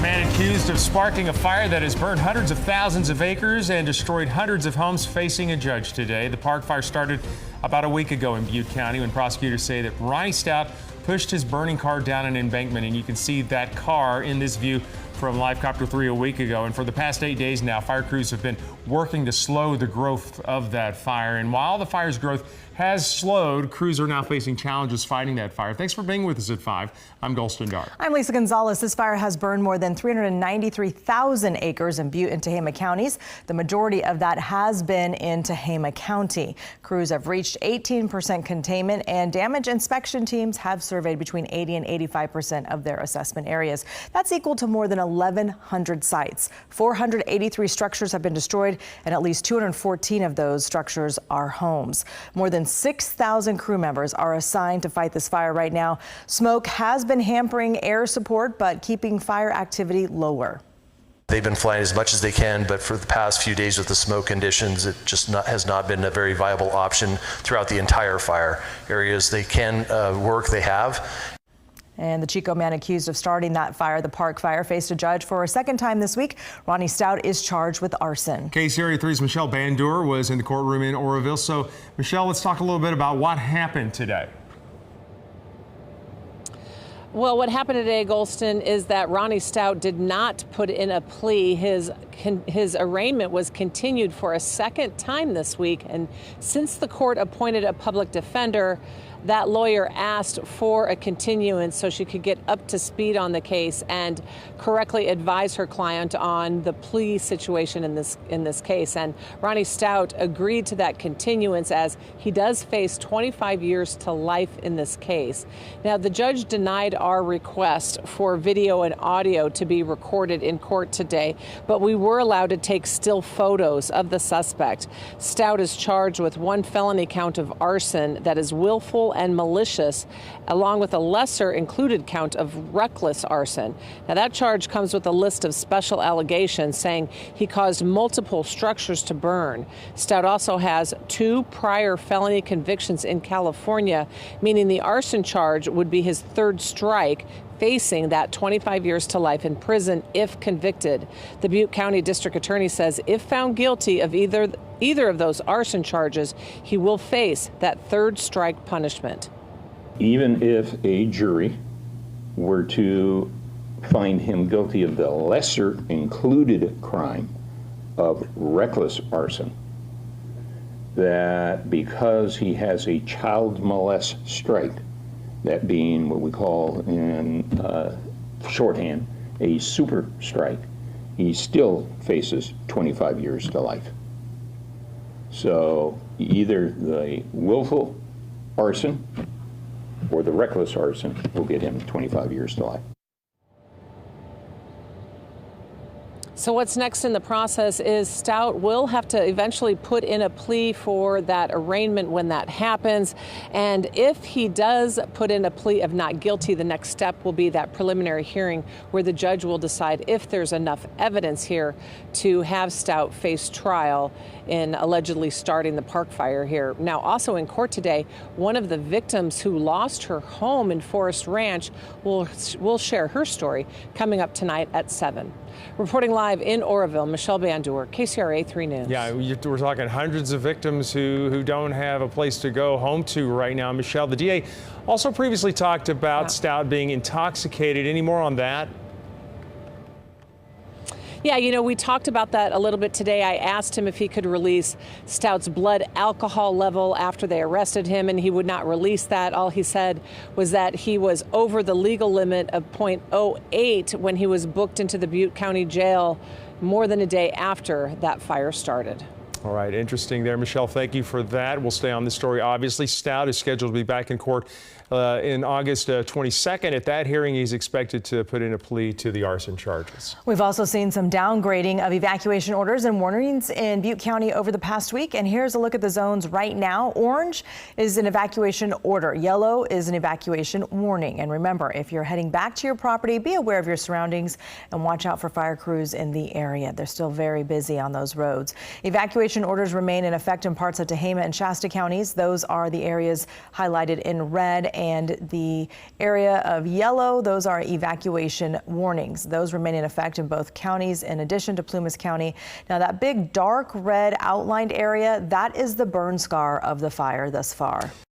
Man accused of sparking a fire that has burned hundreds of thousands of acres and destroyed hundreds of homes facing a judge today. The park fire started about a week ago in Butte County when prosecutors say that Ronnie Stout pushed his burning car down an embankment, and you can see that car in this view from Live Copter 3 a week ago. And for the past 8 days now, fire crews have been working to slow the growth of that fire. And while the fire's growth has slowed, crews are now facing challenges fighting that fire. Thanks for being with us at 5. I'm Golston Dark. I'm Lisa Gonzalez. This fire has burned more than 393,000 acres in Butte and Tehama counties. The majority of that has been in Tehama County. Crews have reached 18% containment, and damage inspection teams have surveyed between 80 and 85% of their assessment areas. That's equal to more than 1,100 sites. 483 structures have been destroyed, and at least 214 of those structures are homes. More than 6,000 crew members are assigned to fight this fire right now. Smoke has been hampering air support, but keeping fire activity lower. They've been flying as much as they can, but for the past few days with the smoke conditions, it just has not been a very viable option throughout the entire fire. Areas they can work, they have. And the Chico man accused of starting that fire, the park fire, faced a judge for a second time this week. Ronnie Stout is charged with arson. KCRA 3's Michelle Bandur was in the courtroom in Oroville. So, Michelle, let's talk a little bit about what happened today. Well, what happened today, Golston, is that Ronnie Stout did not put in a plea. His arraignment was continued for a second time this week. And since the court appointed a public defender, that lawyer asked for a continuance so she could get up to speed on the case and correctly advise her client on the plea situation in this case. And Ronnie Stout agreed to that continuance, as he does face 25 years to life in this case. Now, the judge denied our request for video and audio to be recorded in court today, but we were allowed to take still photos of the suspect. Stout is charged with one felony count of arson that is willful and malicious, along with a lesser included count of reckless arson. Now, that charge comes with a list of special allegations saying he caused multiple structures to burn. Stout also has 2 prior felony convictions in California, meaning the arson charge would be his 3rd strike, facing that 25 years to life in prison if convicted. The Butte County District Attorney says if found guilty of either of those arson charges, he will face that 3rd strike punishment. Even if a jury were to find him guilty of the lesser included crime of reckless arson, that because he has a child molest strike, that being what we call in shorthand a super strike, he still faces 25 years to life. So either the willful arson or the reckless arson will get him 25 years to life. So what's next in the process is Stout will have to eventually put in a plea for that arraignment when that happens. And if he does put in a plea of not guilty, the next step will be that preliminary hearing where the judge will decide if there's enough evidence here to have Stout face trial in allegedly starting the park fire here. Now, also in court today, one of the victims who lost her home in Forest Ranch will share her story coming up tonight at 7. Reporting live in Oroville, Michelle Bandur, KCRA 3 News. Yeah, we're talking hundreds of victims who don't have a place to go home to right now. Michelle, the DA also previously talked about Stout being intoxicated. Any more on that? Yeah, you know, we talked about that a little bit today. I asked him if he could release Stout's blood alcohol level after they arrested him, and he would not release that. All he said was that he was over the legal limit of .08 when he was booked into the Butte County Jail more than a day after that fire started. All right, interesting there, Michelle. Thank you for that. We'll stay on this story. Obviously, Stout is scheduled to be back in court in August 22nd. At that hearing, he's expected to put in a plea to the arson charges. We've also seen some downgrading of evacuation orders and warnings in Butte County over the past week. And here's a look at the zones right now. Orange is an evacuation order. Yellow is an evacuation warning. And remember, if you're heading back to your property, be aware of your surroundings and watch out for fire crews in the area. They're still very busy on those roads. Evacuation orders remain in effect in parts of Tehama and Shasta counties. Those are the areas highlighted in red and the area of yellow, those are evacuation warnings. Those remain in effect in both counties in addition to Plumas County. Now that big dark red outlined area, that is the burn scar of the fire thus far.